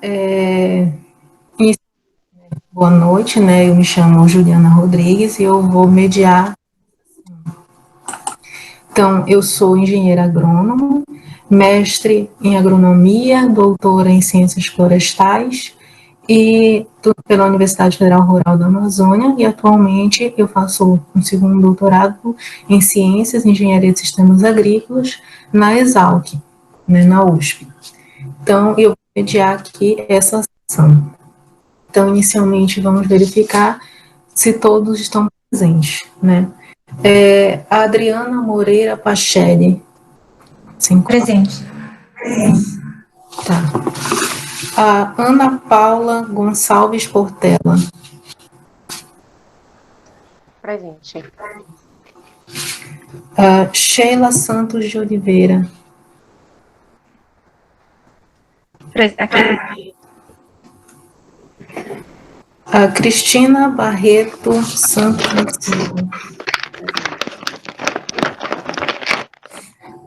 É, boa noite, né? Eu me chamo Juliana Rodrigues e eu vou mediar. Então, eu sou engenheira agrônomo, mestre em agronomia, doutora em ciências florestais e pela Universidade Federal Rural da Amazônia, e atualmente eu faço um segundo doutorado em ciências e engenharia de sistemas agrícolas na Exalc, né, na USP. Então, eu vou mediar aqui essa sessão. Então, inicialmente, vamos verificar se todos estão presentes, né? A Adriana Moreira Pachelli, se encontra. Presente. Tá. A Ana Paula Gonçalves Portela. Presente. A Sheila Santos de Oliveira. Aqui. A Cristina Barreto Santos da Silva.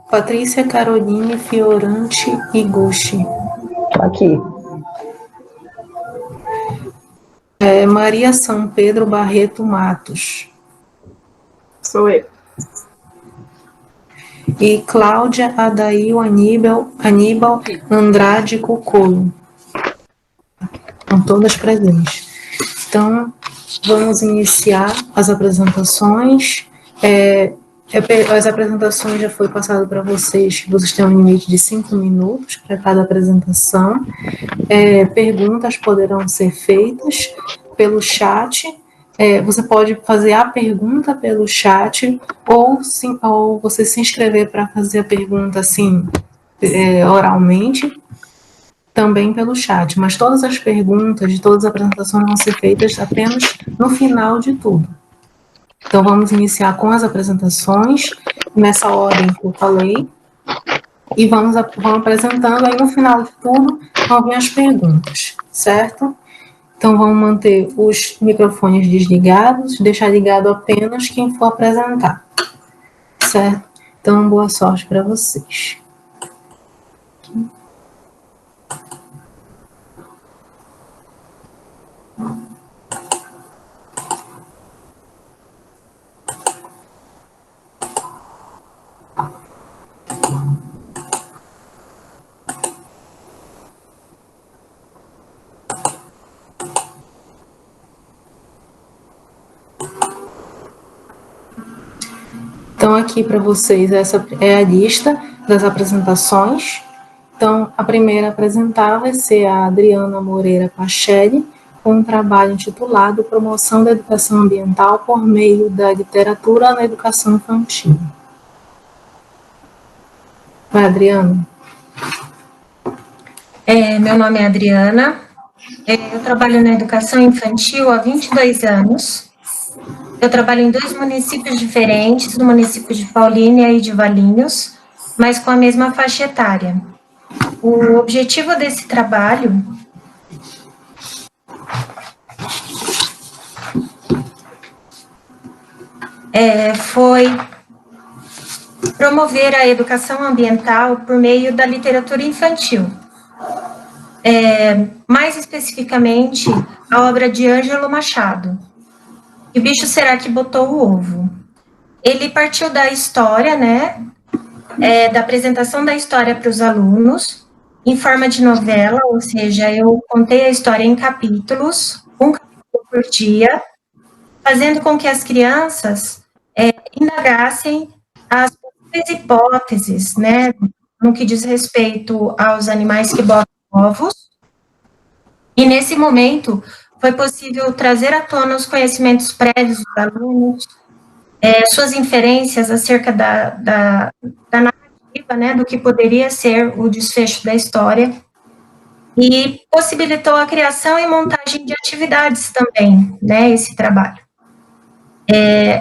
Patrícia Caroline Fiorante Iguchi. Aqui. Maria São Pedro Barreto Matos. Sou eu. E Cláudia Adail Aníbal Andrade Cocolo. Estão todas presentes. Então, vamos iniciar as apresentações. As apresentações já foi passado para vocês têm um limite de 5 minutos para cada apresentação. Perguntas poderão ser feitas pelo chat. Você pode fazer a pergunta pelo chat ou você se inscrever para fazer a pergunta assim, oralmente, também pelo chat. Mas todas as perguntas de todas as apresentações vão ser feitas apenas no final de tudo. Então, vamos iniciar com as apresentações, nessa ordem que eu falei, e vamos apresentando, aí no final de tudo vão vir as perguntas, certo? Então, vamos manter os microfones desligados, deixar ligado apenas quem for apresentar, certo? Então, boa sorte para vocês. Então, aqui para vocês, essa é a lista das apresentações. Então, a primeira a apresentar vai ser a Adriana Moreira Pachelli, com um trabalho intitulado Promoção da Educação Ambiental por meio da literatura na educação infantil. Vai, Adriana. Meu nome é Adriana, eu trabalho na educação infantil há 22 anos. Eu trabalho em 2 municípios diferentes, no município de Paulínia e de Valinhos, mas com a mesma faixa etária. O objetivo desse trabalho foi promover a educação ambiental por meio da literatura infantil. Mais especificamente, a obra de Ângelo Machado, Que Bicho Será que Botou o Ovo? Ele partiu da história, né, da apresentação da história para os alunos, em forma de novela, ou seja, eu contei a história em capítulos, um capítulo por dia, fazendo com que as crianças indagassem as possíveis hipóteses, né, no que diz respeito aos animais que botam ovos. E nesse momento foi possível trazer à tona os conhecimentos prévios dos alunos, suas inferências acerca da narrativa, né, do que poderia ser o desfecho da história, e possibilitou a criação e montagem de atividades também, né, esse trabalho.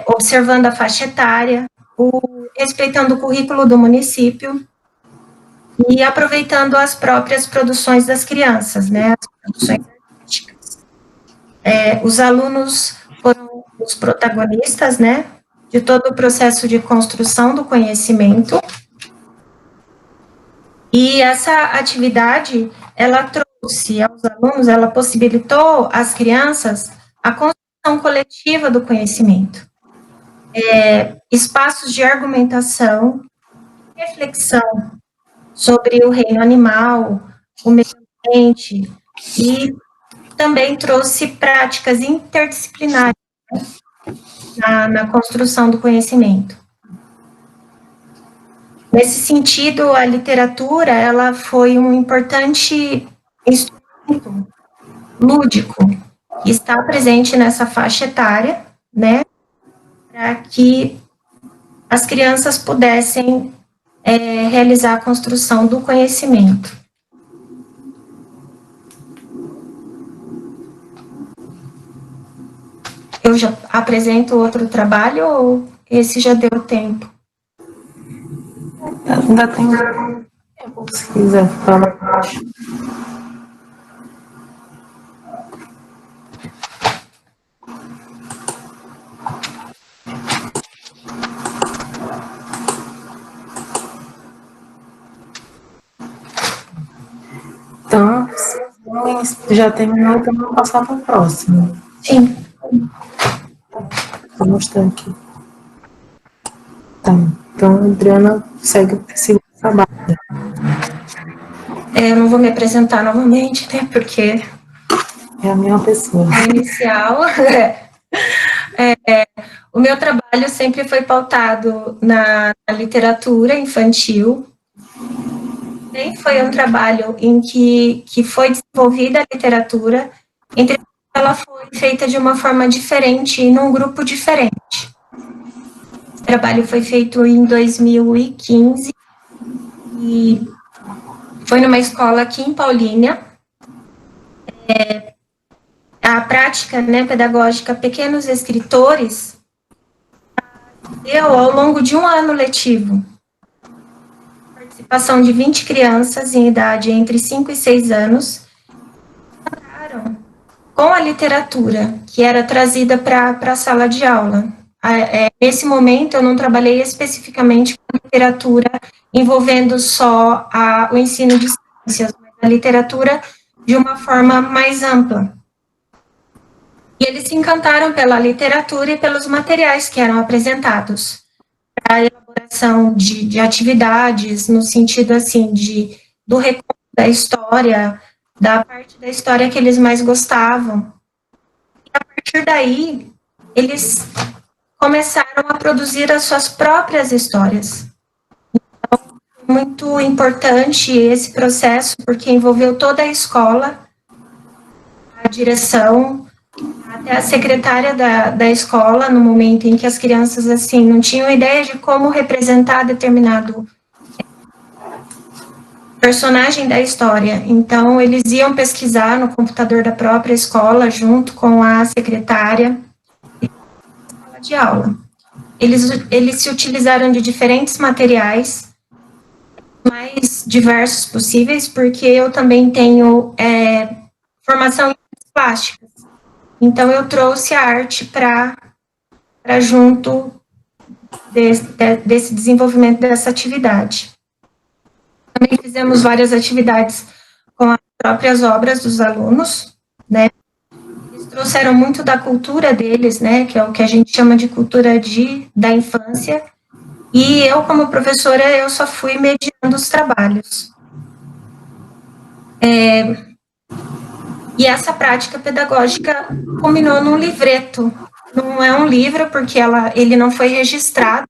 Observando a faixa etária, respeitando o currículo do município e aproveitando as próprias produções das crianças, né, as produções artísticas. Os alunos foram os protagonistas, né, de todo o processo de construção do conhecimento, e essa atividade, ela trouxe trouxe aos alunos, ela possibilitou às crianças a construção coletiva do conhecimento. Espaços de argumentação, reflexão sobre o reino animal, o meio ambiente, e também trouxe práticas interdisciplinares, né, na construção do conhecimento. Nesse sentido, a literatura, ela foi um importante instrumento lúdico que está presente nessa faixa etária, né, para que as crianças pudessem realizar a construção do conhecimento. Eu já apresento outro trabalho ou esse já deu tempo? Ainda tem tempo, se quiser falar. Então, se já terminou, então vamos passar para o próximo. Sim. Vou mostrar aqui. Tá. Então, a Adriana segue o trabalho. Eu não vou me apresentar novamente, né, porque É a mesma pessoa. a inicial. O meu trabalho sempre foi pautado na literatura infantil. Nem foi um trabalho em que foi desenvolvida a literatura, entretanto, ela foi feita de uma forma diferente e num grupo diferente. O trabalho foi feito em 2015 e foi numa escola aqui em Paulínia. A prática, né, pedagógica Pequenos Escritores deu ao longo de um ano letivo. Participação de 20 crianças em idade entre 5 e 6 anos entraram com a literatura que era trazida para a sala de aula. Nesse momento, eu não trabalhei especificamente com literatura envolvendo só o ensino de ciências, mas a literatura de uma forma mais ampla. E eles se encantaram pela literatura e pelos materiais que eram apresentados. A elaboração de atividades, no sentido, assim, do reconto da história, da parte da história que eles mais gostavam. E a partir daí, eles começaram a produzir as suas próprias histórias. Então, muito importante esse processo, porque envolveu toda a escola, a direção, até a secretária da escola, no momento em que as crianças, assim, não tinham ideia de como representar determinado personagem da história. Então, eles iam pesquisar no computador da própria escola, junto com a secretária de aula. Eles se utilizaram de diferentes materiais, mais diversos possíveis, porque eu também tenho formação em artes plásticas. Então, eu trouxe a arte para junto desse desenvolvimento dessa atividade. Também fizemos várias atividades com as próprias obras dos alunos, né? Eles trouxeram muito da cultura deles, né? Que é o que a gente chama de cultura da infância. E eu, como professora, eu só fui mediando os trabalhos. E essa prática pedagógica culminou num livreto. Não é um livro, porque ele não foi registrado,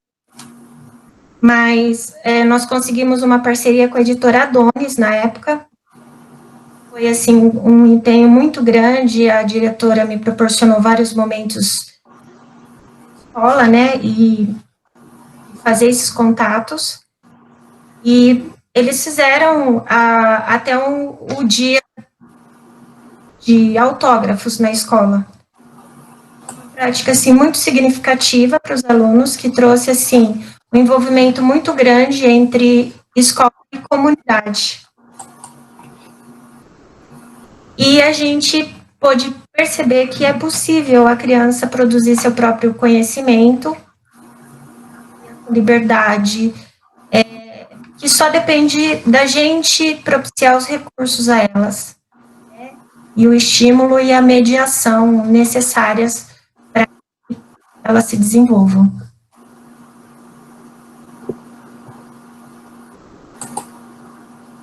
mas nós conseguimos uma parceria com a editora Adonis, na época. Foi, assim, um empenho muito grande, a diretora me proporcionou vários momentos de escola, né, e fazer esses contatos. E eles fizeram até o dia de autógrafos na escola. Uma prática, assim, muito significativa para os alunos, que trouxe, assim, um envolvimento muito grande entre escola e comunidade. E a gente pôde perceber que é possível a criança produzir seu próprio conhecimento, com liberdade, que só depende da gente propiciar os recursos a elas. e o estímulo e a mediação necessárias para que elas se desenvolvam.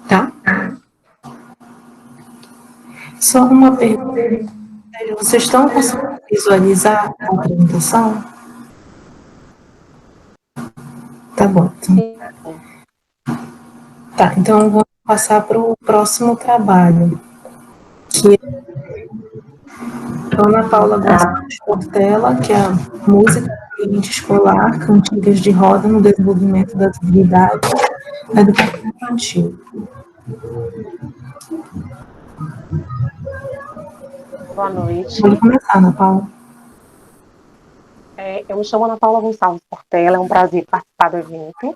Tá? Só uma pergunta. Vocês estão conseguindo visualizar a apresentação? Tá bom. Então. Tá, então vamos passar para o próximo trabalho, que é Ana Paula Gonçalves Portela, que é a música do ambiente escolar, cantigas de roda no desenvolvimento das habilidades da educação infantil. Boa noite. Pode começar, Ana Paula. Eu me chamo Ana Paula Gonçalves Portela, é um prazer participar do evento.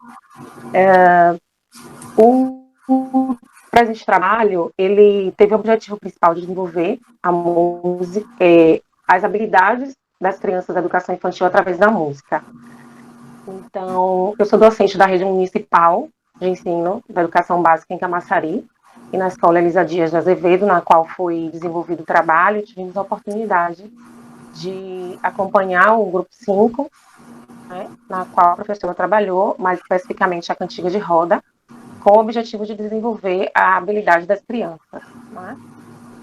O presente trabalho, ele teve o objetivo principal de desenvolver a música, as habilidades das crianças da educação infantil através da música. Então, eu sou docente da rede municipal de ensino da educação básica em Camaçari, e na Escola Elisa Dias de Azevedo, na qual foi desenvolvido o trabalho, tivemos a oportunidade de acompanhar o grupo 5, né, na qual a professora trabalhou, mais especificamente a cantiga de roda, com o objetivo de desenvolver a habilidade das crianças. Né?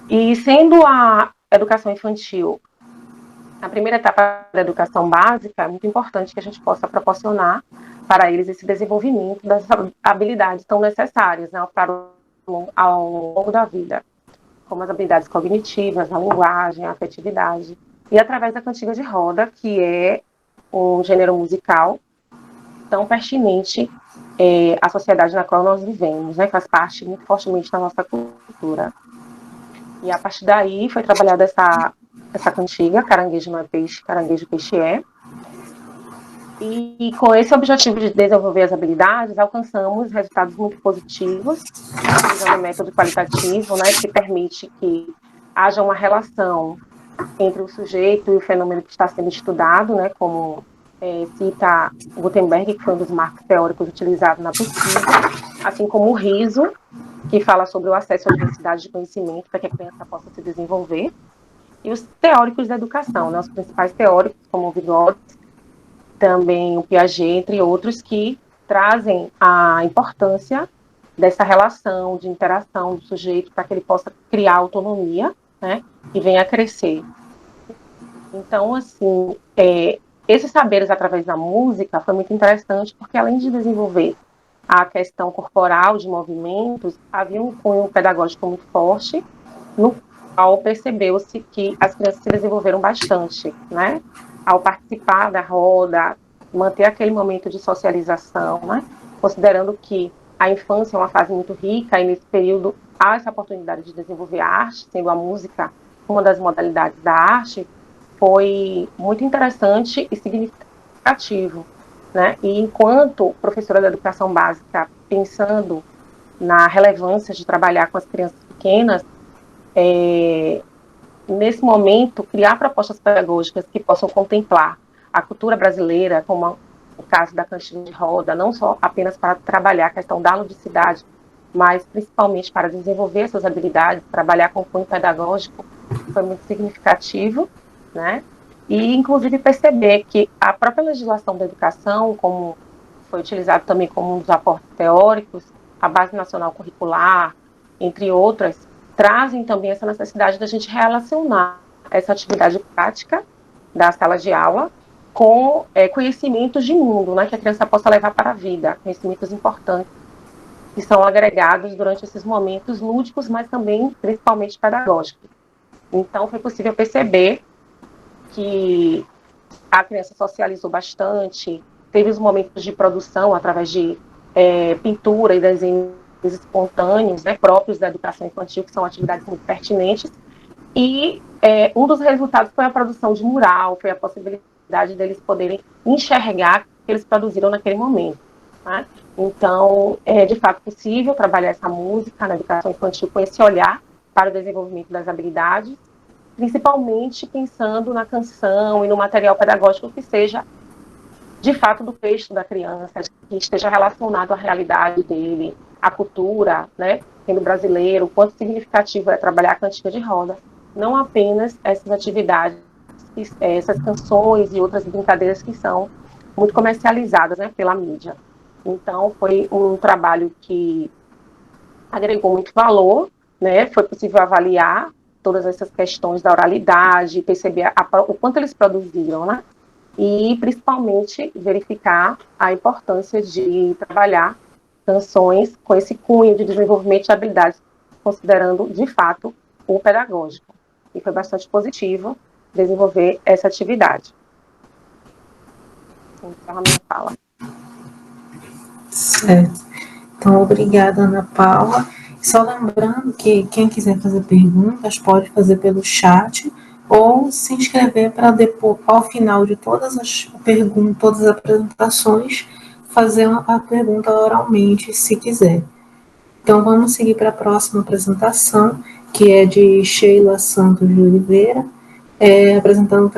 E sendo a educação infantil a primeira etapa da educação básica, é muito importante que a gente possa proporcionar para eles esse desenvolvimento das habilidades tão necessárias, né, ao longo da vida, como as habilidades cognitivas, a linguagem, a afetividade, e através da cantiga de roda, que é um gênero musical tão pertinente à sociedade na qual nós vivemos, né, faz parte muito fortemente da nossa cultura. E a partir daí foi trabalhada essa cantiga, Caranguejo não é peixe, caranguejo peixe é. E com esse objetivo de desenvolver as habilidades, alcançamos resultados muito positivos, usando um método qualitativo, né, que permite que haja uma relação entre o sujeito e o fenômeno que está sendo estudado, né, como cita Gutenberg, que foi um dos marcos teóricos utilizados na pesquisa, assim como o riso, que fala sobre o acesso à diversidade de conhecimento para que a criança possa se desenvolver, e os teóricos da educação, né, os principais teóricos, como o Vygotsky, também o Piaget, entre outros, que trazem a importância dessa relação de interação do sujeito para que ele possa criar autonomia, né, e venha a crescer. Então, assim, esses saberes através da música foi muito interessante, porque além de desenvolver a questão corporal de movimentos, havia um cunho pedagógico muito forte, no qual percebeu-se que as crianças se desenvolveram bastante, né? Ao participar da roda, manter aquele momento de socialização, né? Considerando que a infância é uma fase muito rica e nesse período há essa oportunidade de desenvolver a arte, sendo a música uma das modalidades da arte, foi muito interessante e significativo, né? E enquanto professora da educação básica, pensando na relevância de trabalhar com as crianças pequenas, nesse momento, criar propostas pedagógicas que possam contemplar a cultura brasileira, como o caso da cantiga de roda, não só apenas para trabalhar a questão da ludicidade, mas principalmente para desenvolver essas habilidades, trabalhar com o cunho pedagógico, foi muito significativo, né? E, inclusive, perceber que a própria legislação da educação, como foi utilizado também como um dos aportes teóricos, a Base Nacional Curricular, entre outras, trazem também essa necessidade da gente relacionar essa atividade prática da sala de aula com conhecimentos de mundo, né, que a criança possa levar para a vida, conhecimentos importantes que são agregados durante esses momentos lúdicos, mas também, principalmente, pedagógicos. Então, foi possível perceber que a criança socializou bastante, teve os momentos de produção através de pintura e desenhos espontâneos, né, próprios da educação infantil, que são atividades muito pertinentes, e um dos resultados foi a produção de mural, foi a possibilidade deles poderem enxergar o que eles produziram naquele momento. Né? Então, é de fato possível trabalhar essa música na educação infantil com esse olhar para o desenvolvimento das habilidades, principalmente pensando na canção e no material pedagógico que seja, de fato, do texto da criança, que esteja relacionado à realidade dele, à cultura, né? pequeno brasileiro, o quanto significativo é trabalhar a cantiga de roda, não apenas essas atividades, essas canções e outras brincadeiras que são muito comercializadas, né, pela mídia. Então, foi um trabalho que agregou muito valor, né, foi possível avaliar todas essas questões da oralidade, perceber o quanto eles produziram, né, e principalmente verificar a importância de trabalhar canções com esse cunho de desenvolvimento de habilidades, considerando, de fato, o pedagógico. E foi bastante positivo desenvolver essa atividade. Encerro a minha fala. Certo. Então, obrigada, Ana Paula. Só lembrando que quem quiser fazer perguntas pode fazer pelo chat ou se inscrever para depois, ao final de todas as perguntas, todas as apresentações, fazer a pergunta oralmente, se quiser. Então, vamos seguir para a próxima apresentação, que é de Sheila Santos de Oliveira, apresentando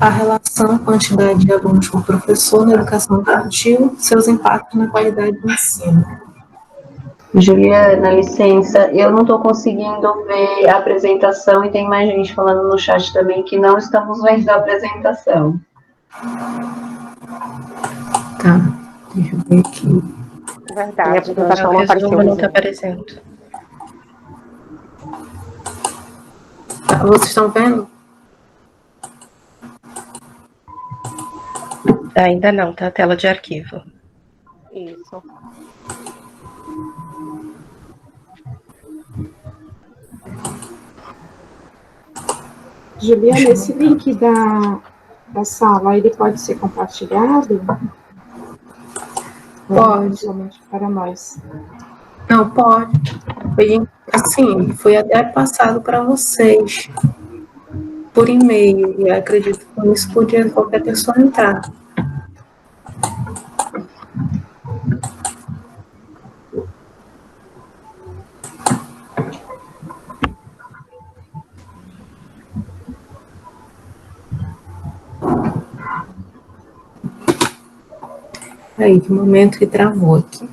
a relação quantidade de alunos por professor na educação infantil, seus impactos na qualidade do ensino. Juliana, licença, eu não estou conseguindo ver a apresentação e tem mais gente falando no chat também que não estamos vendo a apresentação. Tá, deixa eu ver aqui. Verdade, a apresentação não apareceu. Não está aparecendo. Tá, vocês estão vendo? Ainda não, tá a tela de arquivo. Isso. Juliana, esse link da sala, ele pode ser compartilhado? Pode. Somente para nós. Não, pode. Foi, assim, foi até passado para vocês por e-mail, e acredito que com isso podia qualquer pessoa entrar. Aí, que momento que travou aqui.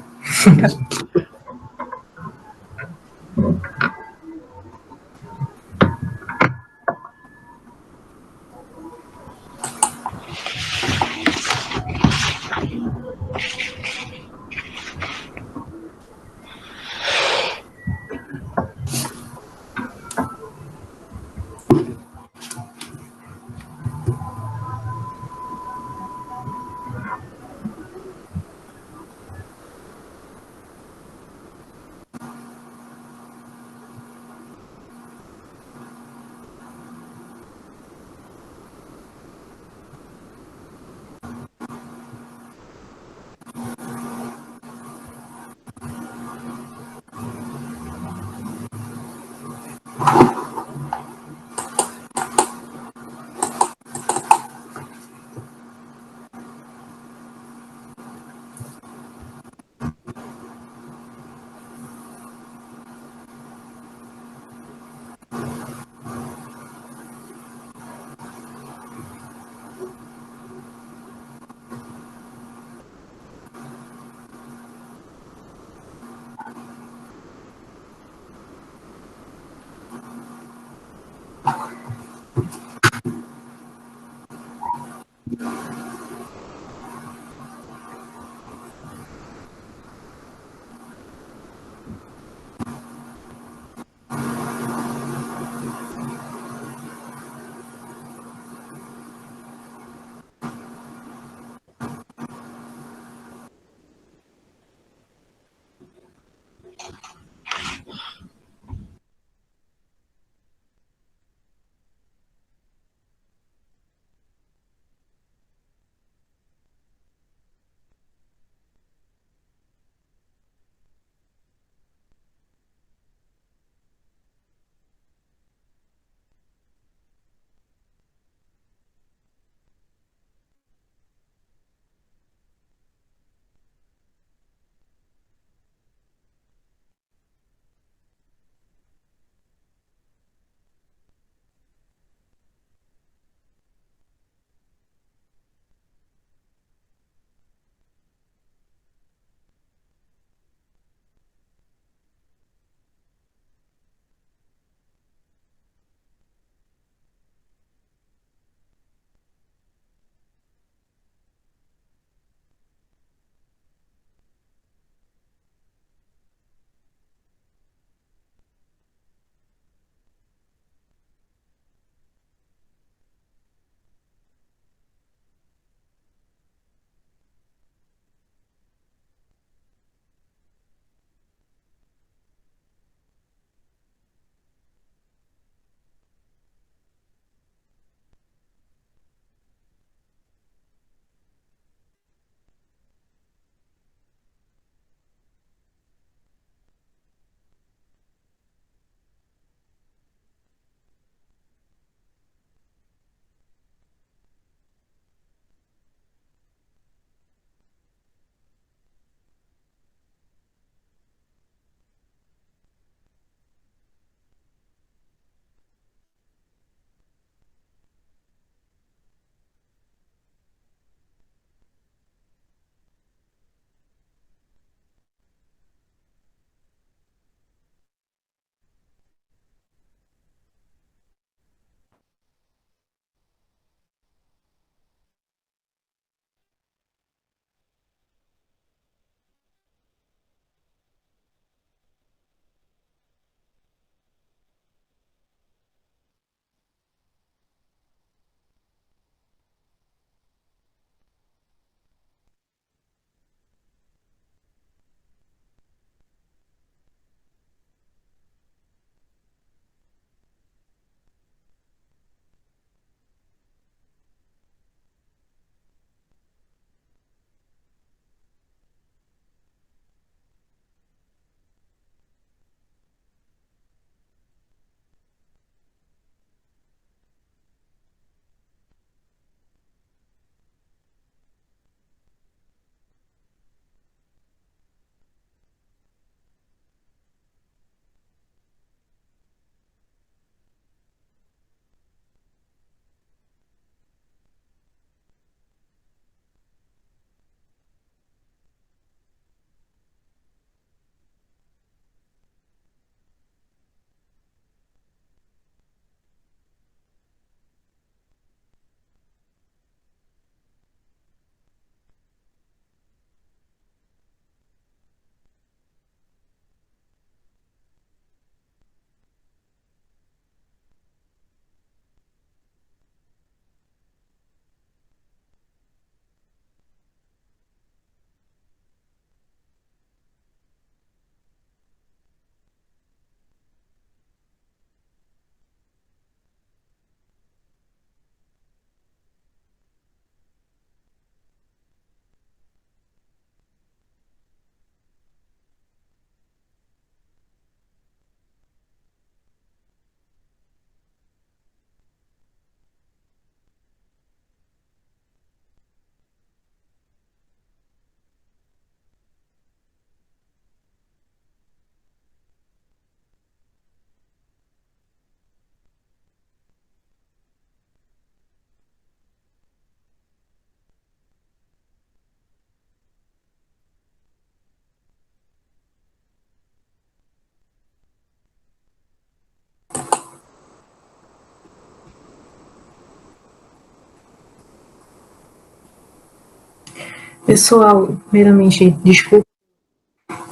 Pessoal, primeiramente, desculpa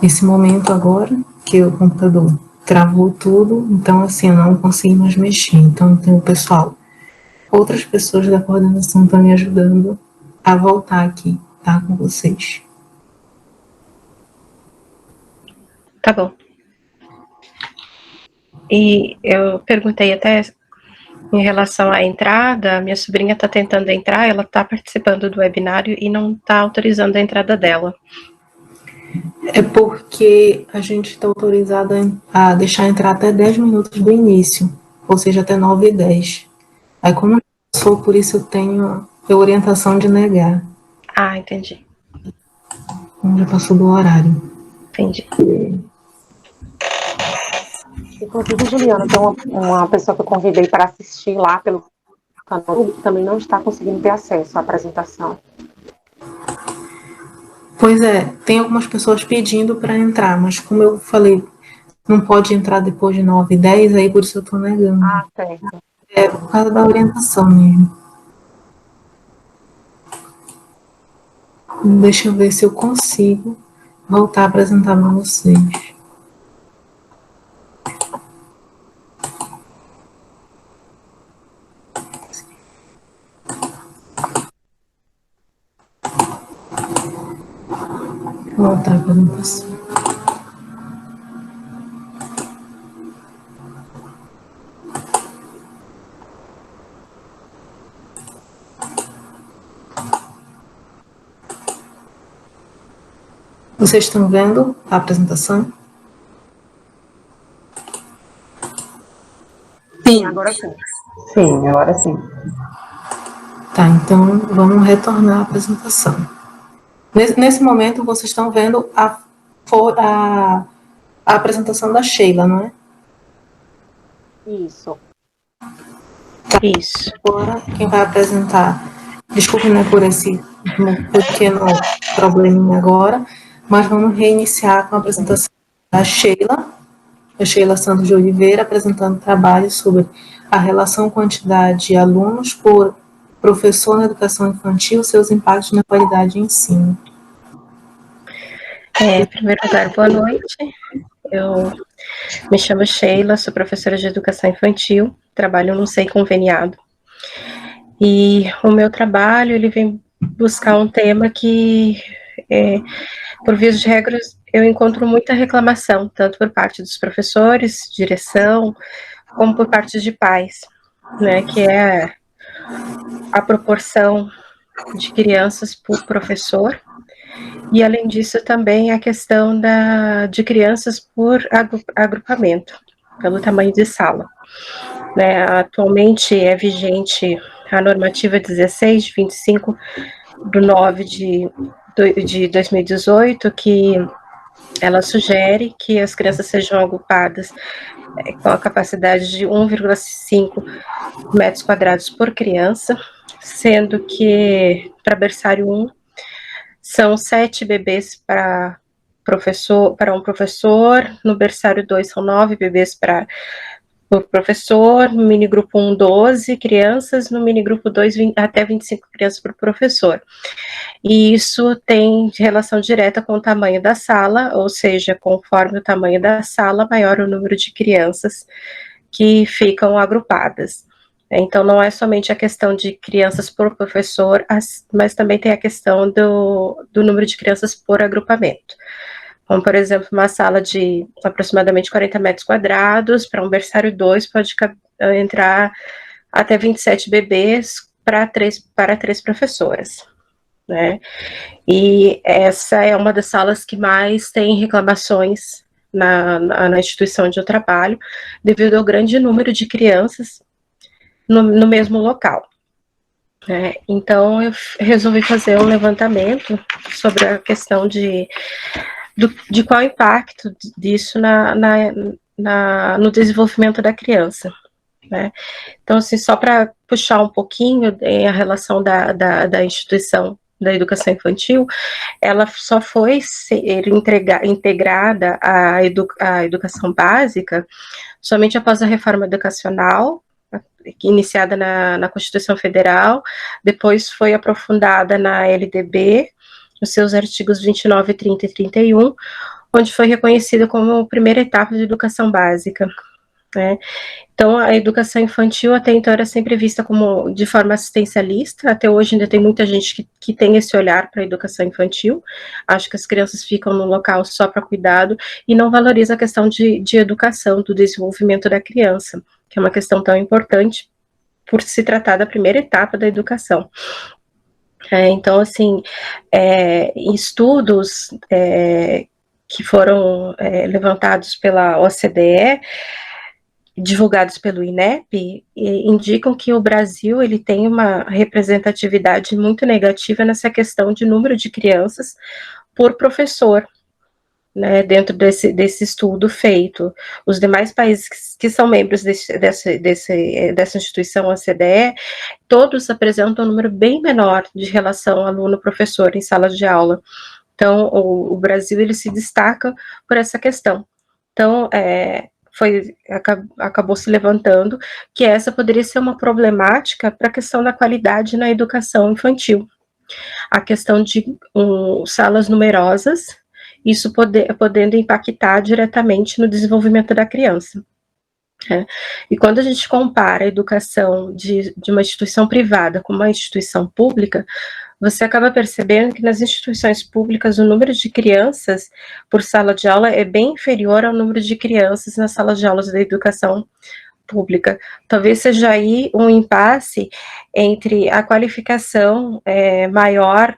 esse momento agora, que o computador travou tudo, então assim, eu não consegui mais mexer. Então, pessoal, outras pessoas da coordenação estão me ajudando a voltar aqui, tá, com vocês. Tá bom. E eu perguntei até em relação à entrada, minha sobrinha está tentando entrar, ela está participando do webinário e não está autorizando a entrada dela. É porque a gente está autorizado a deixar entrar até 10 minutos do início, ou seja, até 9h10. Aí, como eu sou, por isso eu tenho a orientação de negar. Ah, entendi. Já passou do horário. Entendi. Inclusive, Juliana, tem uma pessoa que eu convidei para assistir lá pelo canal, que também não está conseguindo ter acesso à apresentação. Pois é, tem algumas pessoas pedindo para entrar, mas como eu falei, não pode entrar depois de 9h10, aí por isso eu estou negando. Ah, certo. É por causa da orientação mesmo. Deixa eu ver se eu consigo voltar a apresentar para vocês. Voltar a apresentação. Vocês estão vendo a apresentação? Sim, agora sim. Sim, agora sim. Tá, então vamos retornar à apresentação. Nesse momento, vocês estão vendo a apresentação da Sheila, não é? Isso. Tá. Isso. Agora, quem vai apresentar, desculpe, né, por esse pequeno probleminha agora, mas vamos reiniciar com a apresentação da Sheila, a Sheila Santos de Oliveira, apresentando trabalho sobre a relação quantidade de alunos por professor na educação infantil, seus impactos na qualidade de ensino. Em primeiro lugar, boa noite. Eu me chamo Sheila, sou professora de educação infantil, trabalho no SEI conveniado. E o meu trabalho, ele vem buscar um tema que, por via de regras, eu encontro muita reclamação, tanto por parte dos professores, direção, como por parte de pais, né, que é a proporção de crianças por professor, e além disso também a questão de crianças por agrupamento, pelo tamanho de sala. Né, atualmente é vigente a normativa 16 de 25 de 9 de 2018, que ela sugere que as crianças sejam agrupadas com a capacidade de 1,5 metros quadrados por criança, sendo que para berçário 1 são 7 bebês para um professor, no berçário 2 são 9 bebês para o professor, no minigrupo 1, 12 crianças, no minigrupo 2, até 25 crianças por professor. E isso tem relação direta com o tamanho da sala, ou seja, conforme o tamanho da sala, maior o número de crianças que ficam agrupadas. Então, não é somente a questão de crianças por professor, mas também tem a questão do número de crianças por agrupamento. Como, por exemplo, uma sala de aproximadamente 40 metros quadrados, para um berçário 2, pode entrar até 27 bebês para três professoras, né? E essa é uma das salas que mais tem reclamações na instituição onde eu trabalho, devido ao grande número de crianças no mesmo local. Então, eu resolvi fazer um levantamento sobre a questão de qual o impacto disso no desenvolvimento da criança. Né? Então, assim, só para puxar um pouquinho a relação da instituição da educação infantil, ela só foi ser integrada à educação básica somente após a reforma educacional iniciada na Constituição Federal, depois foi aprofundada na LDB, nos seus artigos 29, 30 e 31, onde foi reconhecida como a primeira etapa de educação básica, né? Então, a educação infantil até então era sempre vista como de forma assistencialista, até hoje ainda tem muita gente que tem esse olhar para a educação infantil, acho que as crianças ficam no local só para cuidado, e não valoriza a questão de educação, do desenvolvimento da criança, que é uma questão tão importante, por se tratar da primeira etapa da educação. Então, assim, em estudos que foram levantados pela OCDE, divulgados pelo INEP, indicam que o Brasil ele tem uma representatividade muito negativa nessa questão de número de crianças por professor, né, dentro desse estudo feito. Os demais países que são membros dessa instituição OCDE, todos apresentam um número bem menor de relação aluno-professor em sala de aula. Então, o Brasil ele se destaca por essa questão. Então, acabou se levantando que essa poderia ser uma problemática para a questão da qualidade na educação infantil. A questão de salas numerosas, isso podendo impactar diretamente no desenvolvimento da criança. E quando a gente compara a educação de uma instituição privada com uma instituição pública, você acaba percebendo que nas instituições públicas o número de crianças por sala de aula é bem inferior ao número de crianças nas salas de aulas da educação pública. Talvez seja aí um impasse entre a qualificação maior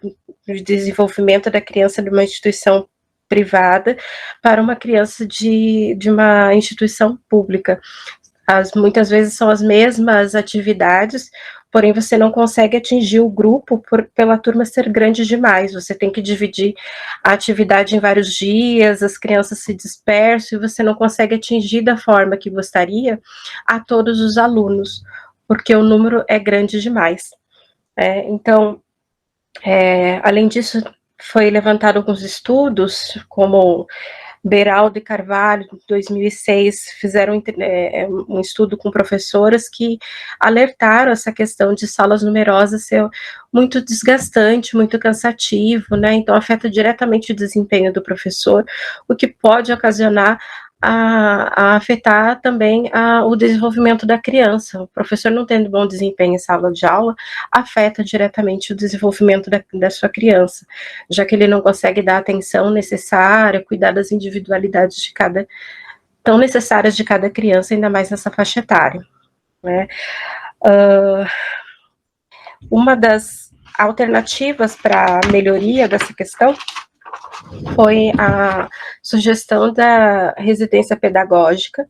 de desenvolvimento da criança de uma instituição privada para uma criança de uma instituição pública. Muitas vezes são as mesmas atividades, porém você não consegue atingir o grupo pela turma ser grande demais, você tem que dividir a atividade em vários dias, as crianças se dispersam e você não consegue atingir da forma que gostaria a todos os alunos, porque o número é grande demais. Então, além disso, foi levantado alguns estudos, como Beraldo e Carvalho, em 2006, fizeram um estudo com professoras que alertaram essa questão de salas numerosas ser muito desgastante, muito cansativo, né? Então afeta diretamente o desempenho do professor, o que pode ocasionar a afetar também o desenvolvimento da criança. O professor não tendo bom desempenho em sala de aula, afeta diretamente o desenvolvimento da sua criança, já que ele não consegue dar a atenção necessária, cuidar das individualidades tão necessárias de cada criança, ainda mais nessa faixa etária, né? Uma das alternativas para a melhoria dessa questão foi a sugestão da residência pedagógica.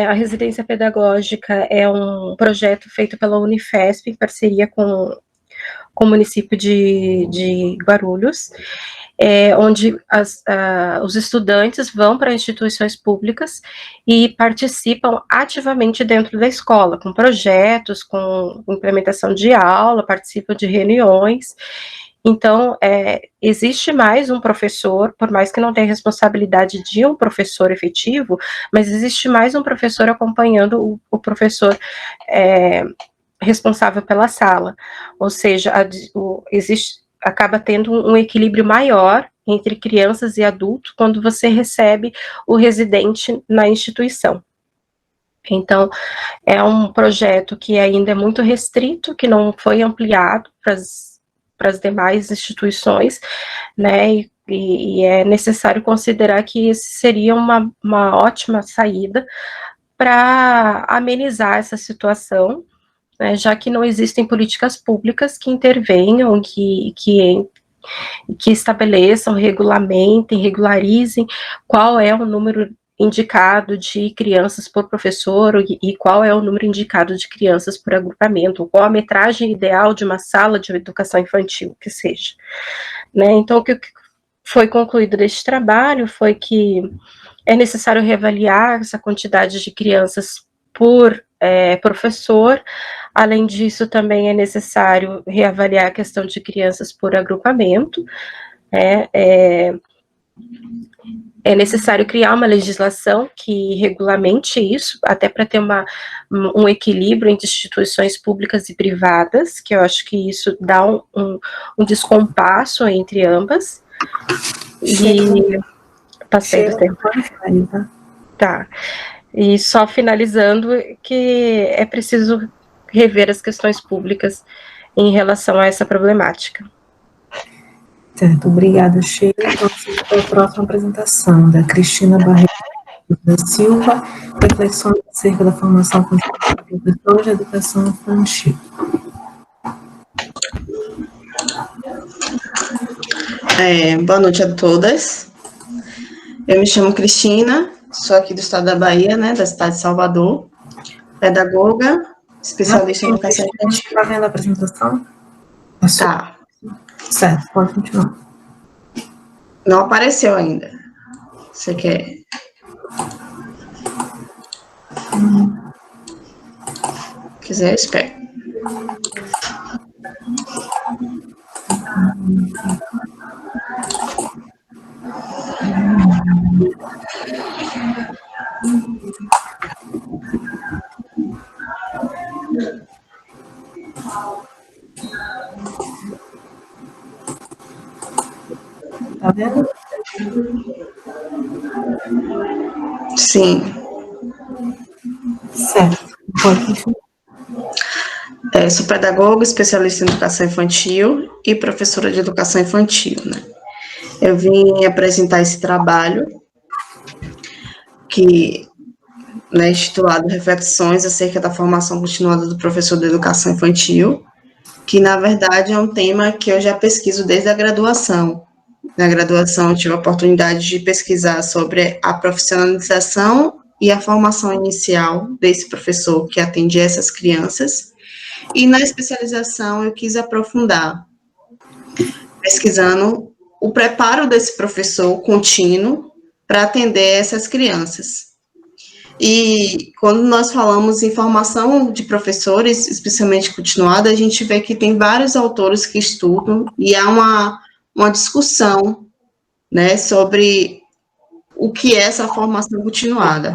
A residência pedagógica é um projeto feito pela Unifesp, em parceria com o município de Guarulhos, onde os estudantes vão para instituições públicas e participam ativamente dentro da escola, com projetos, com implementação de aula, participam de reuniões. Então, existe mais um professor, por mais que não tenha responsabilidade de um professor efetivo, mas existe mais um professor acompanhando o professor responsável pela sala, ou seja, acaba tendo um equilíbrio maior entre crianças e adultos quando você recebe o residente na instituição. Então, é um projeto que ainda é muito restrito, que não foi ampliado para as demais instituições, né, e é necessário considerar que esse seria uma ótima saída para amenizar essa situação, né, já que não existem políticas públicas que intervenham, que estabeleçam, regulamentem, regularizem qual é o número indicado de crianças por professor e qual é o número indicado de crianças por agrupamento, qual a metragem ideal de uma sala de educação infantil, que seja. Né? Então, o que foi concluído deste trabalho foi que é necessário reavaliar essa quantidade de crianças por professor. Além disso, também é necessário reavaliar a questão de crianças por agrupamento, é necessário criar uma legislação que regulamente isso, até para ter um equilíbrio entre instituições públicas e privadas, que eu acho que isso dá um descompasso entre ambas. E passei do tempo. Tá. E só finalizando que é preciso rever as questões públicas em relação a essa problemática. Certo, obrigada, Sheila. Vamos para a próxima apresentação, da Cristina Barreto da Silva, reflexões acerca da formação contínua de professores de educação infantil. Boa noite a todas. Eu me chamo Cristina, sou aqui do estado da Bahia, né, da cidade de Salvador, pedagoga, especialista em educação infantil. Está vendo a apresentação? Tá. Certo, pode continuar. Não apareceu ainda. Você quer? Se quiser, eu espero. Tá vendo? Sim. Certo, pode continuar. Sou pedagoga, especialista em educação infantil e professora de educação infantil, né? Eu vim apresentar esse trabalho que, né, intitulado Reflexões acerca da formação continuada do professor de educação infantil, que, na verdade, é um tema que eu já pesquiso desde a graduação. Na graduação, eu tive a oportunidade de pesquisar sobre a profissionalização e a formação inicial desse professor que atende essas crianças, e na especialização eu quis aprofundar, pesquisando o preparo desse professor contínuo para atender essas crianças. E quando nós falamos em formação de professores, especialmente continuada, a gente vê que tem vários autores que estudam e há uma discussão, né, sobre o que é essa formação continuada.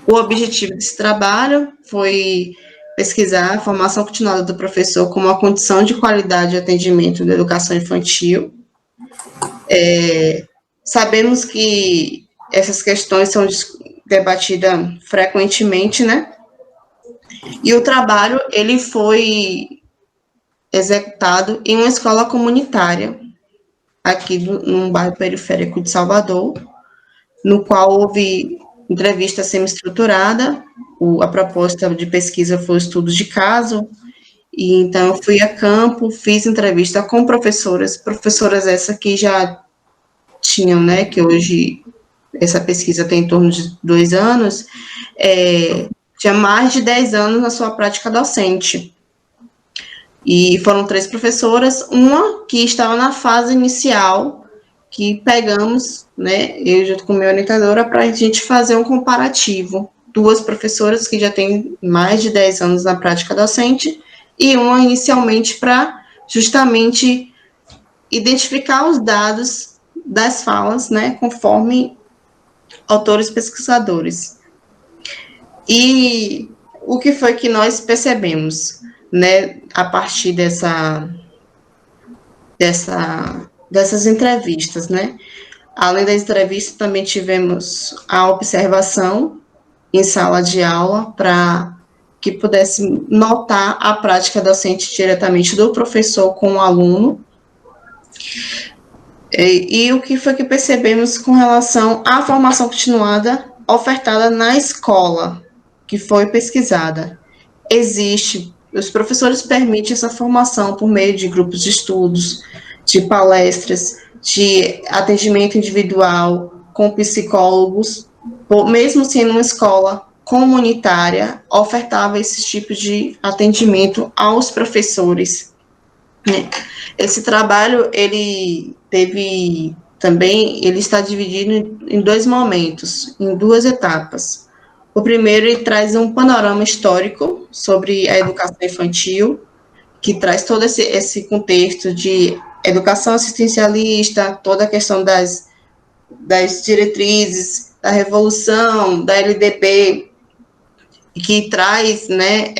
O objetivo desse trabalho foi pesquisar a formação continuada do professor como uma condição de qualidade de atendimento da educação infantil. Sabemos que essas questões são debatidas frequentemente, né? E o trabalho, ele foi executado em uma escola comunitária, aqui num bairro periférico de Salvador, no qual houve entrevista semi-estruturada. A proposta de pesquisa foi estudo de caso, e então eu fui a campo, fiz entrevista com professoras essa que já tinham, né, que hoje essa pesquisa tem em torno de 2 anos, tinha mais de 10 anos na sua prática docente. E foram 3 professoras, uma que estava na fase inicial, que pegamos, né, eu junto com a minha orientadora, para a gente fazer um comparativo. 2 professoras que já têm mais de 10 anos na prática docente, e uma inicialmente para justamente identificar os dados das falas, né, conforme autores pesquisadores. E o que foi que nós percebemos, né, a partir dessas entrevistas, né? Além da entrevista, também tivemos a observação em sala de aula para que pudesse notar a prática docente diretamente do professor com o aluno. E o que foi que percebemos com relação à formação continuada ofertada na escola, que foi pesquisada? Os professores permitem essa formação por meio de grupos de estudos, de palestras, de atendimento individual com psicólogos, mesmo sendo uma escola comunitária, ofertava esse tipo de atendimento aos professores. Esse trabalho, ele está dividido em 2 momentos, em 2 etapas. O primeiro, ele traz um panorama histórico sobre a educação infantil, que traz todo esse contexto de educação assistencialista, toda a questão das diretrizes da Revolução, da LDB, que traz, né,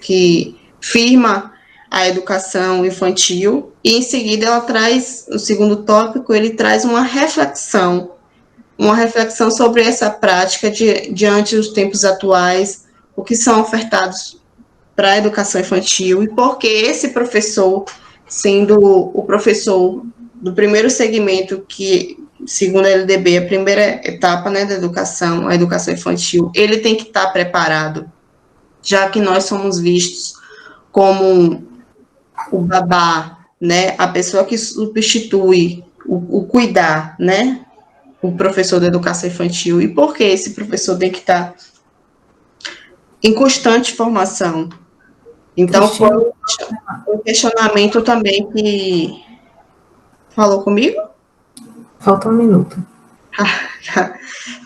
que firma a educação infantil, e em seguida ela traz, no segundo tópico, ele traz uma reflexão sobre essa prática diante dos tempos atuais, o que são ofertados para a educação infantil, e por que esse professor, sendo o professor do primeiro segmento, que, segundo a LDB, a primeira etapa, né, da educação, a educação infantil, ele tem que estar preparado, já que nós somos vistos como o babá, né, a pessoa que substitui o cuidar, né, o professor da educação infantil, e por que esse professor tem que estar em constante formação. Então, foi um questionamento também que... Falou comigo? Falta um minuto.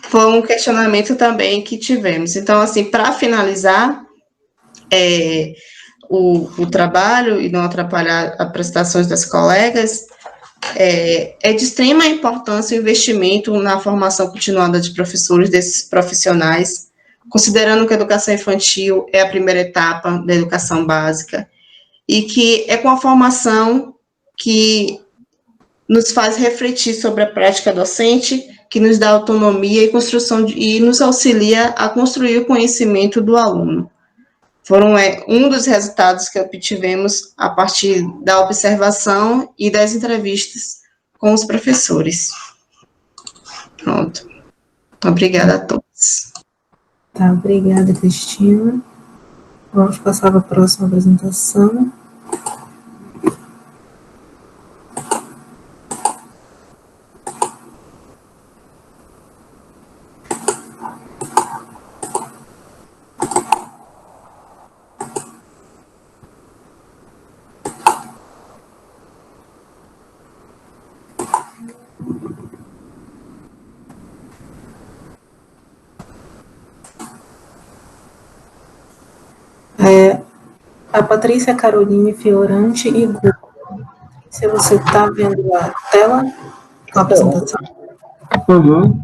Foi um questionamento também que tivemos. Então, assim, para finalizar o trabalho e não atrapalhar as prestações das colegas, é de extrema importância o investimento na formação continuada de professores, desses profissionais, considerando que a educação infantil é a primeira etapa da educação básica, e que é com a formação que nos faz refletir sobre a prática docente, que nos dá autonomia e construção e nos auxilia a construir o conhecimento do aluno. Foram um dos resultados que obtivemos a partir da observação e das entrevistas com os professores. Pronto. Obrigada a todos. Tá, obrigada, Cristina. Vamos passar para a próxima apresentação. A Patrícia Caroline Fiorante e Gu. Se você está vendo a tela com a apresentação. Uhum.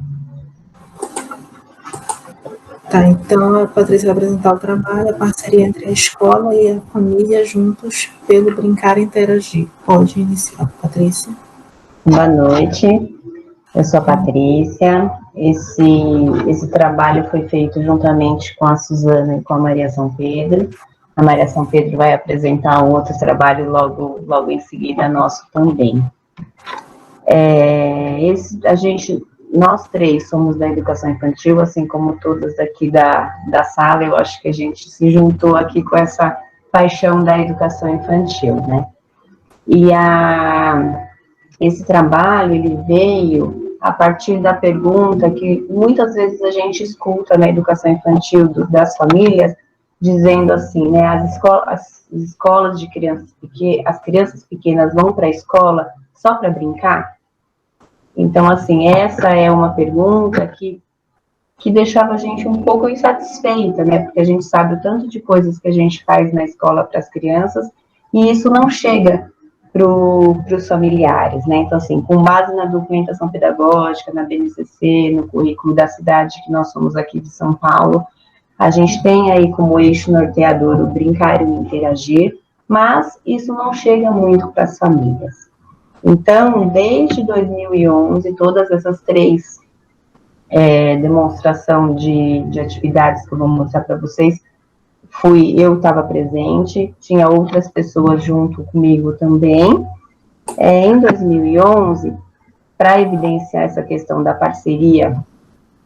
Tá, então a Patrícia vai apresentar o trabalho, a parceria entre a escola e a família juntos pelo Brincar e Interagir. Pode iniciar, Patrícia. Boa noite, eu sou a Patrícia. Esse trabalho foi feito juntamente com a Suzana e com a Maria São Pedro. A Maria São Pedro vai apresentar um outro trabalho logo em seguida nosso também. Nós três somos da educação infantil, assim como todas aqui da sala. Eu acho que a gente se juntou aqui com essa paixão da educação infantil, né? E esse trabalho, ele veio a partir da pergunta que muitas vezes a gente escuta na educação infantil das famílias, dizendo assim, né, as escolas de crianças pequenas, as crianças pequenas vão para a escola só para brincar? Então, assim, essa é uma pergunta que deixava a gente um pouco insatisfeita, né, porque a gente sabe o tanto de coisas que a gente faz na escola para as crianças, e isso não chega para os familiares, né, então, assim, com base na documentação pedagógica, na BNCC, no currículo da cidade, que nós somos aqui de São Paulo, a gente tem aí como eixo norteador o brincar e interagir, mas isso não chega muito para as famílias. Então, desde 2011, todas essas três demonstração de atividades que eu vou mostrar para vocês, eu estava presente, tinha outras pessoas junto comigo também. Em 2011, para evidenciar essa questão da parceria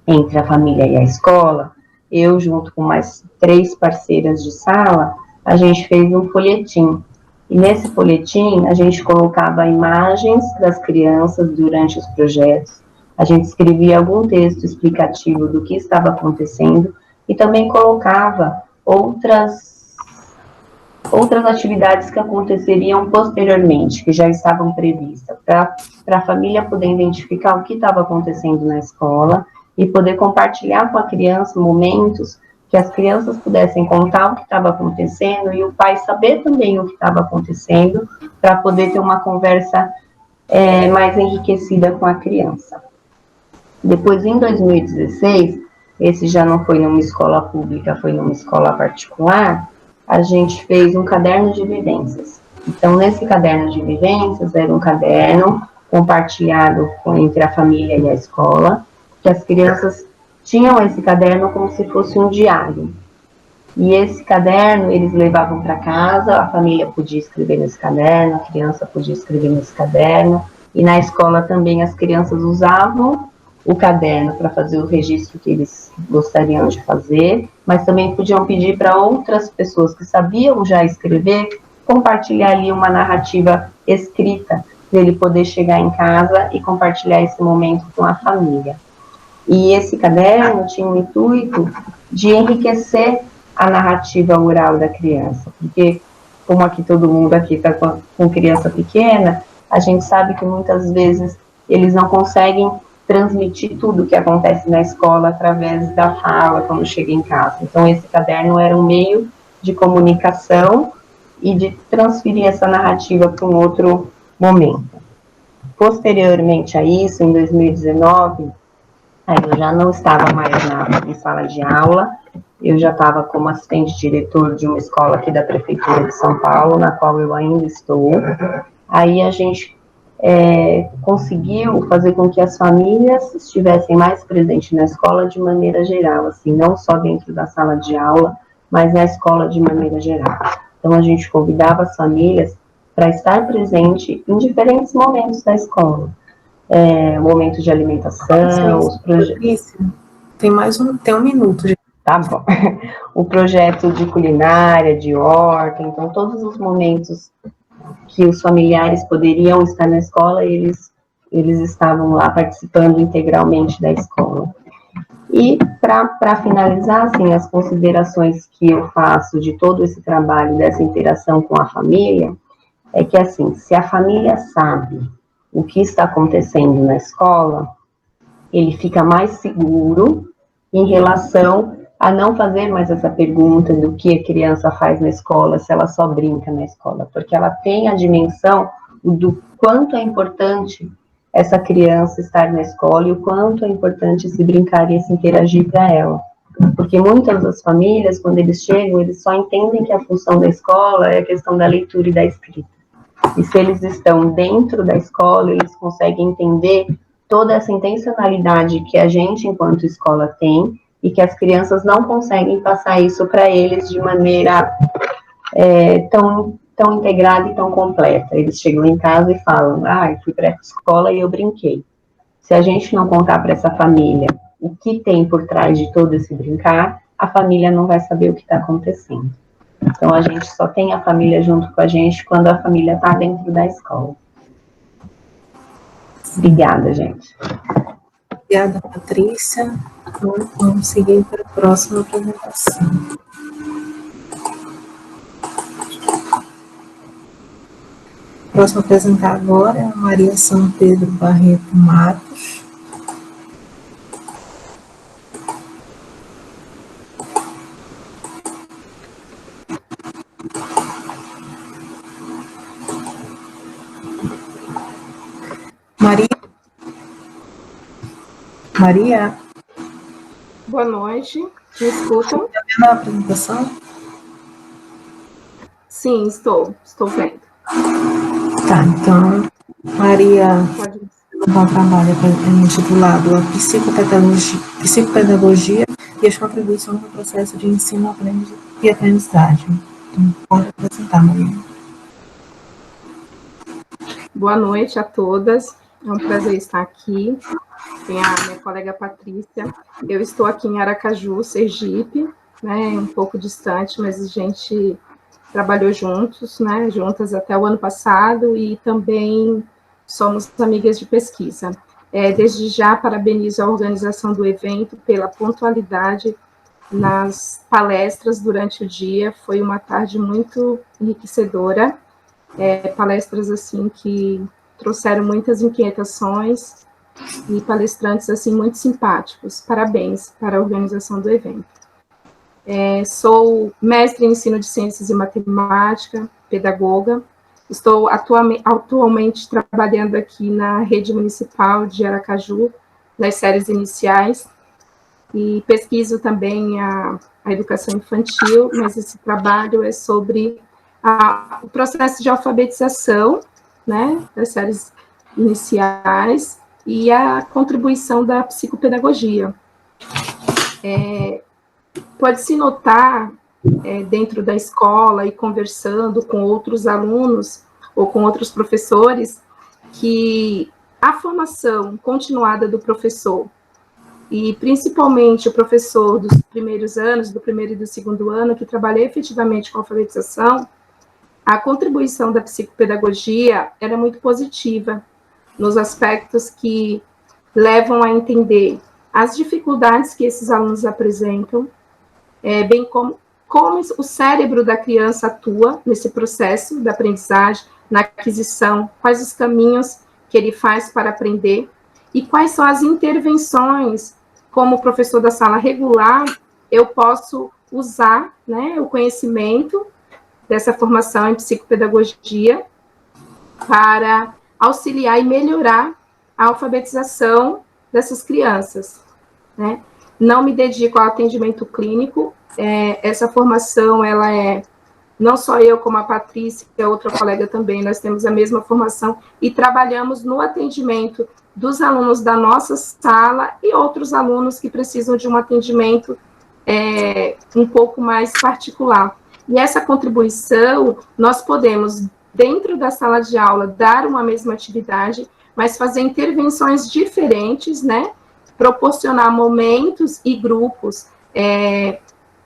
entre a família e a escola, eu, junto com mais 3 parceiras de sala, a gente fez um folhetim. E nesse folhetim, a gente colocava imagens das crianças durante os projetos, a gente escrevia algum texto explicativo do que estava acontecendo e também colocava outras atividades que aconteceriam posteriormente, que já estavam previstas, para a família poder identificar o que estava acontecendo na escola e poder compartilhar com a criança momentos que as crianças pudessem contar o que estava acontecendo e o pai saber também o que estava acontecendo, para poder ter uma conversa mais enriquecida com a criança. Depois, em 2016, esse já não foi numa escola pública, foi numa escola particular, a gente fez um caderno de vivências. Então, nesse caderno de vivências, era um caderno compartilhado entre a família e a escola, que as crianças tinham esse caderno como se fosse um diário. E esse caderno eles levavam para casa, a família podia escrever nesse caderno, a criança podia escrever nesse caderno, e na escola também as crianças usavam o caderno para fazer o registro que eles gostariam de fazer, mas também podiam pedir para outras pessoas que sabiam já escrever, compartilhar ali uma narrativa escrita, para ele poder chegar em casa e compartilhar esse momento com a família. E esse caderno tinha o intuito de enriquecer a narrativa oral da criança, porque como aqui todo mundo aqui está com criança pequena, a gente sabe que muitas vezes eles não conseguem transmitir tudo o que acontece na escola através da fala quando chega em casa. Então esse caderno era um meio de comunicação e de transferir essa narrativa para um outro momento. Posteriormente a isso, em 2019, aí eu já não estava mais em sala de aula, eu já estava como assistente diretor de uma escola aqui da Prefeitura de São Paulo, na qual eu ainda estou. Aí a gente conseguiu fazer com que as famílias estivessem mais presentes na escola de maneira geral, assim, não só dentro da sala de aula, mas na escola de maneira geral. Então a gente convidava as famílias para estar presente em diferentes momentos da escola. Momento de alimentação, os projetos. Tem um minuto. Tá bom. O projeto de culinária, de horta, então todos os momentos que os familiares poderiam estar na escola, eles estavam lá participando integralmente da escola. E para finalizar, assim, as considerações que eu faço de todo esse trabalho, dessa interação com a família, é que, assim, se a família sabe o que está acontecendo na escola, ele fica mais seguro em relação a não fazer mais essa pergunta do que a criança faz na escola, se ela só brinca na escola, porque ela tem a dimensão do quanto é importante essa criança estar na escola e o quanto é importante se brincar e se interagir para ela. Porque muitas das famílias, quando eles chegam, eles só entendem que a função da escola é a questão da leitura e da escrita. E se eles estão dentro da escola, eles conseguem entender toda essa intencionalidade que a gente, enquanto escola, tem, e que as crianças não conseguem passar isso para eles de maneira tão integrada e tão completa. Eles chegam em casa e falam, eu fui para a escola e eu brinquei. Se a gente não contar para essa família o que tem por trás de todo esse brincar, a família não vai saber o que está acontecendo. Então, a gente só tem a família junto com a gente quando a família está dentro da escola. Obrigada, gente. Obrigada, Patrícia. Então, vamos seguir para a próxima apresentação. A próxima a apresentar agora é a Maria São Pedro Barreto Matos. Maria? Boa noite, me escutam? Está vendo a apresentação? Sim, estou vendo. Tá, então, Maria um trabalho intitulado A Psicopedagogia e as contribuições no processo de ensino e aprendizagem. Então, pode apresentar, Maria. Boa noite a todas, é um prazer estar aqui. Tem a minha colega Patrícia. Eu estou aqui em Aracaju, Sergipe, né, um pouco distante, mas a gente trabalhou juntos, né, juntas até o ano passado e também somos amigas de pesquisa. Desde já, parabenizo a organização do evento pela pontualidade nas palestras durante o dia. Foi uma tarde muito enriquecedora, palestras assim que trouxeram muitas inquietações e palestrantes assim muito simpáticos. Parabéns para a organização do evento. Sou mestre em ensino de ciências e matemática, pedagoga, Estou atualmente trabalhando aqui na rede municipal de Aracaju, nas séries iniciais, e pesquiso também a educação infantil, mas esse trabalho é sobre o processo de alfabetização, né, das séries iniciais e a contribuição da psicopedagogia. Pode-se notar, dentro da escola e conversando com outros alunos ou com outros professores, que a formação continuada do professor, e principalmente o professor dos primeiros anos, do primeiro e do segundo ano, que trabalha efetivamente com alfabetização, a contribuição da psicopedagogia era muito positiva, nos aspectos que levam a entender as dificuldades que esses alunos apresentam, bem como o cérebro da criança atua nesse processo da aprendizagem, na aquisição, quais os caminhos que ele faz para aprender, e quais são as intervenções, como professor da sala regular, eu posso usar, né, o conhecimento dessa formação em psicopedagogia para auxiliar e melhorar a alfabetização dessas crianças, né? Não me dedico ao atendimento clínico, essa formação, ela não só eu, como a Patrícia, e a outra colega também, nós temos a mesma formação e trabalhamos no atendimento dos alunos da nossa sala e outros alunos que precisam de um atendimento um pouco mais particular. E essa contribuição, nós podemos, dentro da sala de aula, dar uma mesma atividade, mas fazer intervenções diferentes, né? Proporcionar momentos e grupos,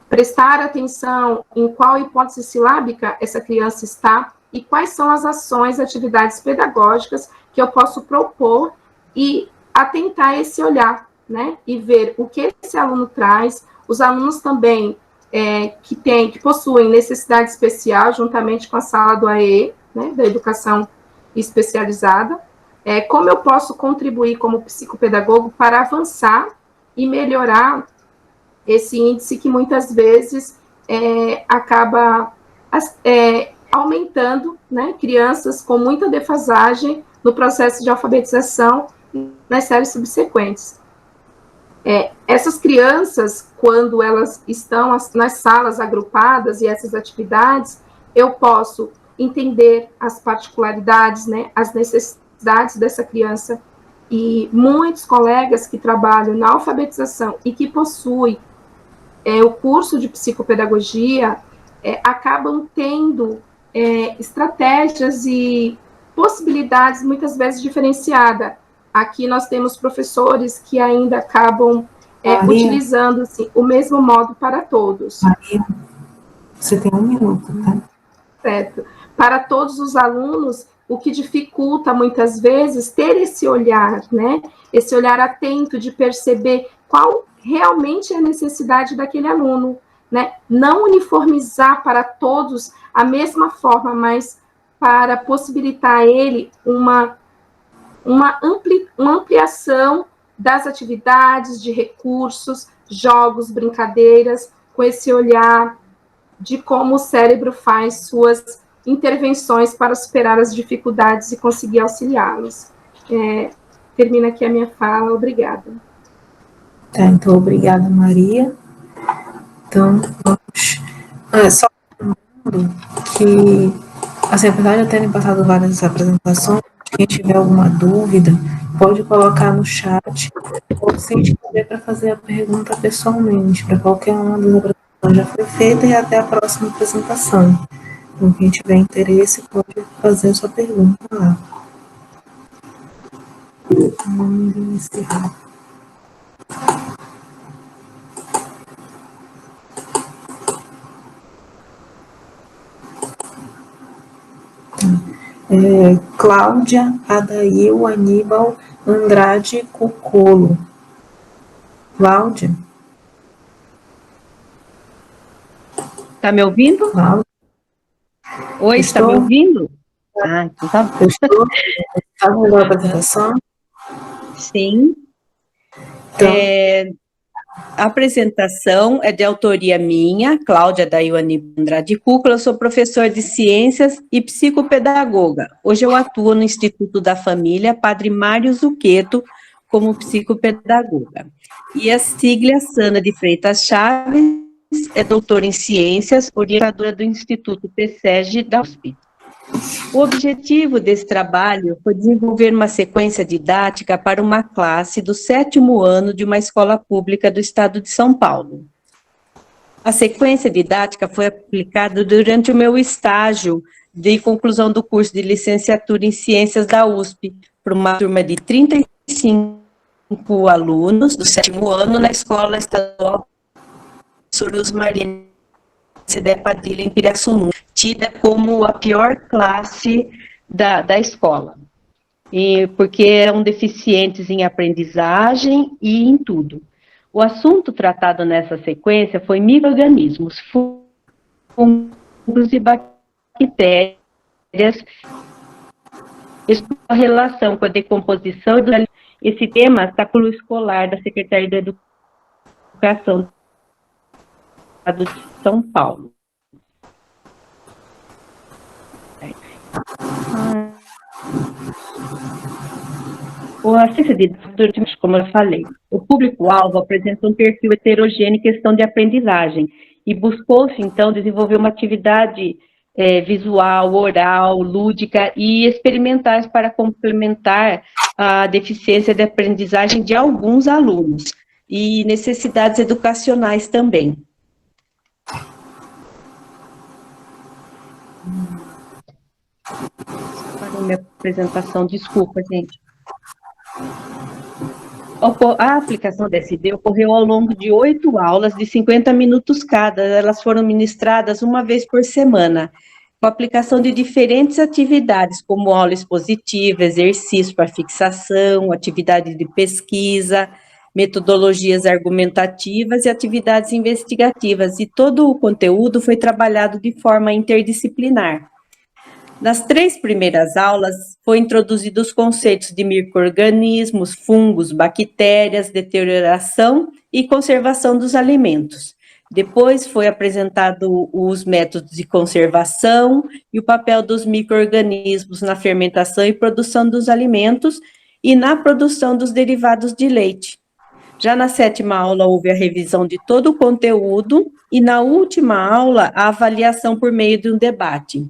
prestar atenção em qual hipótese silábica essa criança está e quais são as ações, atividades pedagógicas que eu posso propor e atentar esse olhar, né? E ver o que esse aluno traz, os alunos também que possuem necessidade especial, juntamente com a sala do AE, né, da educação especializada, como eu posso contribuir como psicopedagogo para avançar e melhorar esse índice que muitas vezes acaba aumentando, né, crianças com muita defasagem no processo de alfabetização nas séries subsequentes. Essas crianças, quando elas estão nas salas agrupadas e essas atividades, eu posso entender as particularidades, né, as necessidades dessa criança, e muitos colegas que trabalham na alfabetização e que possuem o curso de psicopedagogia acabam tendo estratégias e possibilidades muitas vezes diferenciadas. Aqui nós temos professores que ainda acabam utilizando assim, o mesmo modo para todos. Maria, você tem 1 minuto, tá? Certo. Para todos os alunos, o que dificulta muitas vezes ter esse olhar, né? Esse olhar atento de perceber qual realmente é a necessidade daquele aluno, né? Não uniformizar para todos a mesma forma, mas para possibilitar a ele uma ampliação das atividades, de recursos, jogos, brincadeiras, com esse olhar de como o cérebro faz suas intervenções para superar as dificuldades e conseguir auxiliá-los. Termina aqui a minha fala, obrigada. Tá, então, obrigada, Maria. Então, vamos... só lembrando que, assim, apesar de eu terem passado várias apresentações, quem tiver alguma dúvida, pode colocar no chat, ou se inscrever para fazer a pergunta pessoalmente, para qualquer uma das apresentações já foi feita e até a próxima apresentação. Então, quem tiver interesse, pode fazer a sua pergunta lá. Vamos iniciar. Cláudia Adail Aníbal Andrade Cocolo. Cláudia? Tá me ouvindo? Cláudia? Oi, está me ouvindo? Ah, então tá bom. Estou. Está vendo a apresentação? Sim. Então, A apresentação é de autoria minha, Cláudia Daiane Andrade Cúcula, eu sou professora de Ciências e psicopedagoga. Hoje eu atuo no Instituto da Família Padre Mário Zucchetto como psicopedagoga. E a sigla Sana de Freitas Chaves é doutora em Ciências, orientadora do Instituto PSEG da USP. O objetivo desse trabalho foi desenvolver uma sequência didática para uma classe do 7º ano de uma escola pública do estado de São Paulo. A sequência didática foi aplicada durante o meu estágio de conclusão do curso de licenciatura em Ciências da USP, para uma turma de 35 alunos do 7º ano na Escola Estadual Surus Marina Cedé Padilha, em Pirassununga, tida como a pior classe da escola, porque eram deficientes em aprendizagem e em tudo. O assunto tratado nessa sequência foi micro-organismos, fungos e bactérias, a relação com a decomposição. Esse tema está no escolar da Secretaria da Educação do Estado de São Paulo. A ciência de dados, como eu falei, o público-alvo apresenta um perfil heterogêneo em questão de aprendizagem e buscou-se, então, desenvolver uma atividade visual, oral, lúdica e experimentais para complementar a deficiência de aprendizagem de alguns alunos e necessidades educacionais também. Parou minha apresentação, desculpa, gente. A aplicação da SD ocorreu ao longo de 8 aulas de 50 minutos cada. Elas foram ministradas uma vez por semana, com a aplicação de diferentes atividades, como aula expositiva, exercício para fixação, atividade de pesquisa, metodologias argumentativas e atividades investigativas. E todo o conteúdo foi trabalhado de forma interdisciplinar. Nas 3 primeiras aulas, foi introduzido os conceitos de micro-organismos, fungos, bactérias, deterioração e conservação dos alimentos. Depois foi apresentado os métodos de conservação e o papel dos micro-organismos na fermentação e produção dos alimentos e na produção dos derivados de leite. Já na 7ª aula, houve a revisão de todo o conteúdo e na última aula, a avaliação por meio de um debate.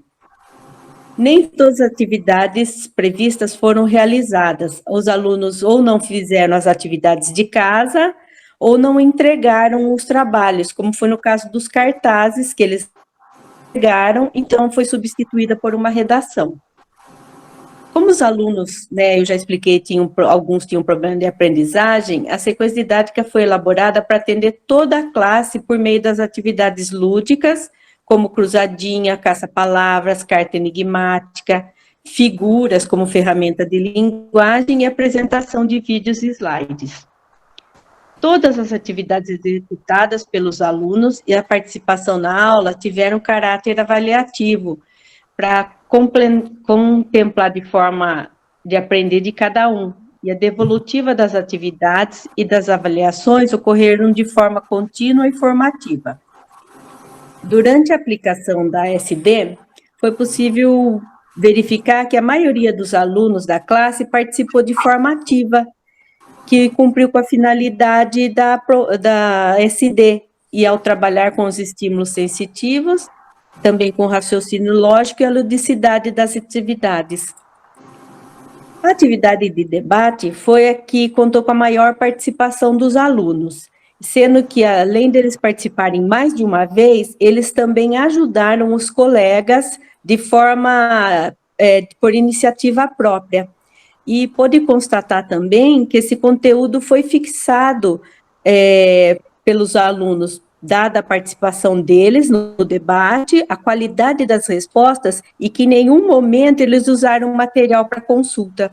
Nem todas as atividades previstas foram realizadas. Os alunos ou não fizeram as atividades de casa ou não entregaram os trabalhos, como foi no caso dos cartazes que eles entregaram, então foi substituída por uma redação. Como os alunos, eu já expliquei, alguns tinham problema de aprendizagem, a sequência didática foi elaborada para atender toda a classe por meio das atividades lúdicas, como cruzadinha, caça-palavras, carta enigmática, figuras como ferramenta de linguagem e apresentação de vídeos e slides. Todas as atividades executadas pelos alunos e a participação na aula tiveram caráter avaliativo, para contemplar de forma de aprender de cada um. E a devolutiva das atividades e das avaliações ocorreram de forma contínua e formativa. Durante a aplicação da SD, foi possível verificar que a maioria dos alunos da classe participou de forma ativa, que cumpriu com a finalidade da SD, e ao trabalhar com os estímulos sensitivos, também com o raciocínio lógico e a ludicidade das atividades. A atividade de debate foi a que contou com a maior participação dos alunos, sendo que, além deles participarem mais de uma vez, eles também ajudaram os colegas de forma, por iniciativa própria. E pôde constatar também que esse conteúdo foi fixado pelos alunos, dada a participação deles no debate, a qualidade das respostas e que em nenhum momento eles usaram material para consulta.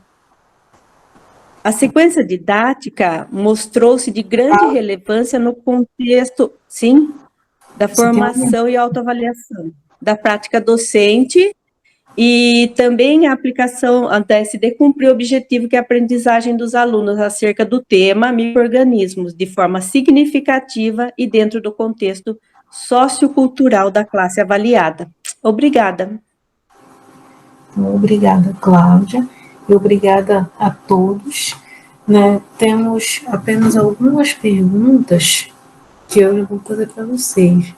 A sequência didática mostrou-se de grande relevância no contexto, sim, da formação e autoavaliação, da prática docente E também a aplicação da SD cumpriu o objetivo que é a aprendizagem dos alunos acerca do tema micro-organismos de forma significativa e dentro do contexto sociocultural da classe avaliada. Obrigada. Obrigada, Cláudia, e obrigada a todos. Né? Temos apenas algumas perguntas que eu vou fazer para vocês,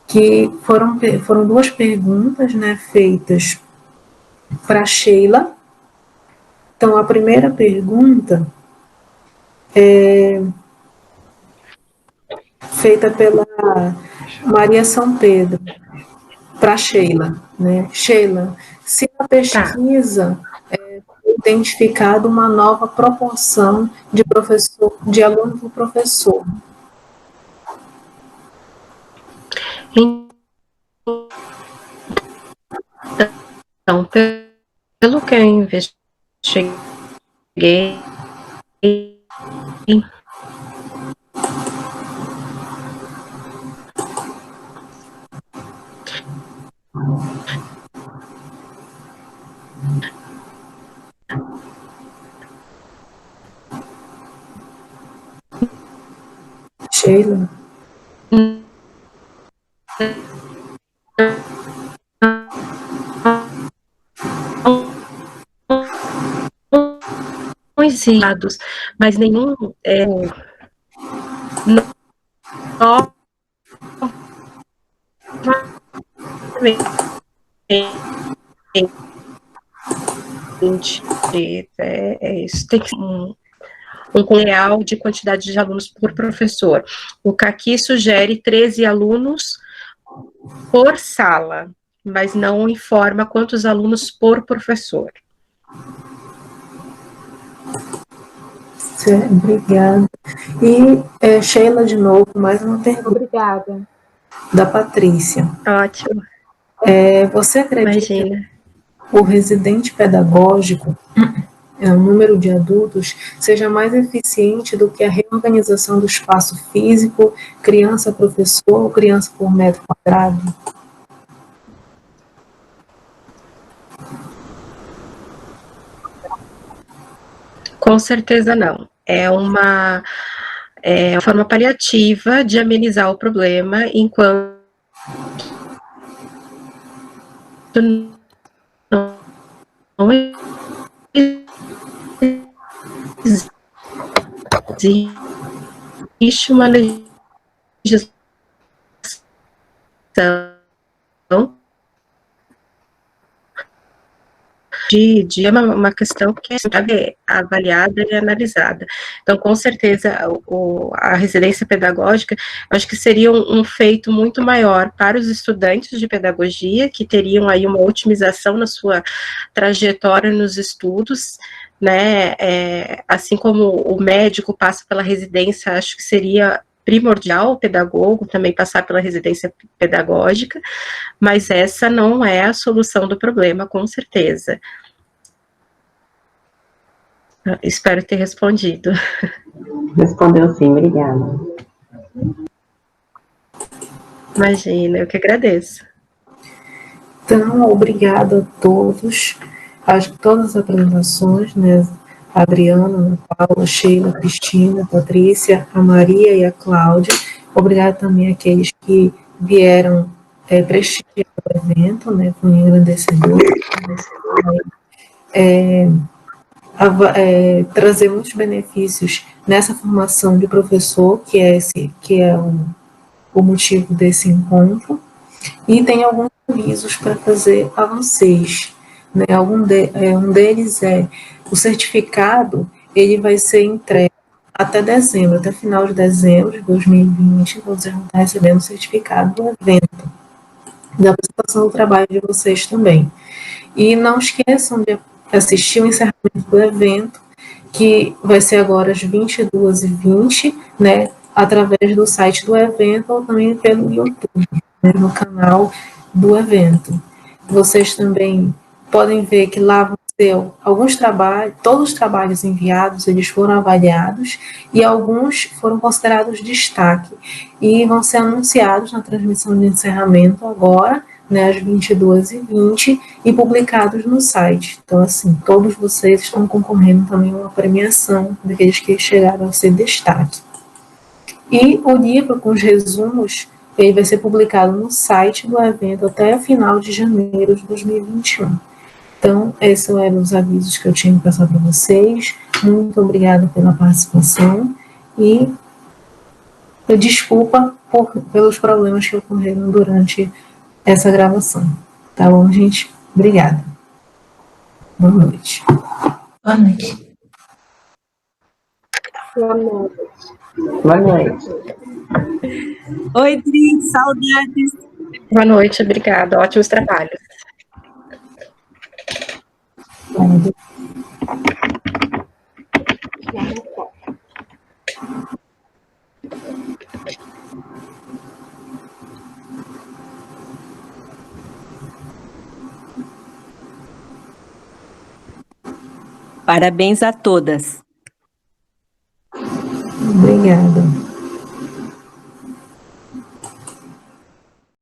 que foram duas perguntas, né, feitas para Sheila. Então, a primeira pergunta é feita pela Maria São Pedro, para Sheila, né? Sheila, se a pesquisa identificado uma nova proporção de aluno por professor. Então, pelo que eu investiguei, Sheila? Dados, mas nenhum isso tem que ser um real de quantidade de alunos por professor. O CAQUI sugere 13 alunos por sala, mas não informa quantos alunos por professor. Obrigada. E Sheila, de novo, mais uma pergunta. Obrigada. Da Patrícia. Ótimo. Você acredita Imagina. que o residente pedagógico, o número de adultos, seja mais eficiente do que a reorganização do espaço físico, criança-professor ou criança por metro quadrado? Com certeza não. É uma forma paliativa de amenizar o problema enquanto não existe uma legislação de uma questão que é avaliada e analisada. Então, com certeza, a residência pedagógica, acho que seria um feito muito maior para os estudantes de pedagogia, que teriam aí uma otimização na sua trajetória nos estudos, né, assim como o médico passa pela residência, acho que seria primordial o pedagogo também passar pela residência pedagógica, mas essa não é a solução do problema, com certeza. Espero ter respondido. Respondeu sim, obrigada. Imagina, eu que agradeço. Então, obrigada a todos. Acho que todas as apresentações, né? A Adriana, a Paula, a Sheila, a Cristina, a Patrícia, a Maria e a Cláudia. Obrigada também àqueles que vieram prestigiar o evento, né? Foi engrandecedor. Trazer muitos benefícios nessa formação de professor, que é o motivo desse encontro. E tem alguns avisos para fazer a vocês. Né? Um deles é o certificado, ele vai ser entregue até dezembro, até final de dezembro de 2020, vocês vão estar recebendo o certificado do evento, da apresentação do trabalho de vocês também. E não esqueçam de assistir o encerramento do evento, que vai ser agora às 22h20, né, através do site do evento ou também pelo YouTube, né, no canal do evento. Vocês também podem ver que lá vão ter alguns trabalhos, todos os trabalhos enviados, eles foram avaliados e alguns foram considerados destaque e vão ser anunciados na transmissão de encerramento agora, né, às 22h20 e publicados no site. Então, assim, todos vocês estão concorrendo também a uma premiação daqueles que chegaram a ser destaque. E o livro com os resumos, ele vai ser publicado no site do evento até final de janeiro de 2021. Então, esses eram os avisos que eu tinha que passar para vocês. Muito obrigada pela participação e desculpa pelos problemas que ocorreram durante essa gravação. Tá bom, gente? Obrigada. Boa noite. Boa noite. Boa noite. Boa noite. Oi, Dri, saudades. Boa noite, obrigada. Ótimos trabalhos. Parabéns a todas. Obrigada.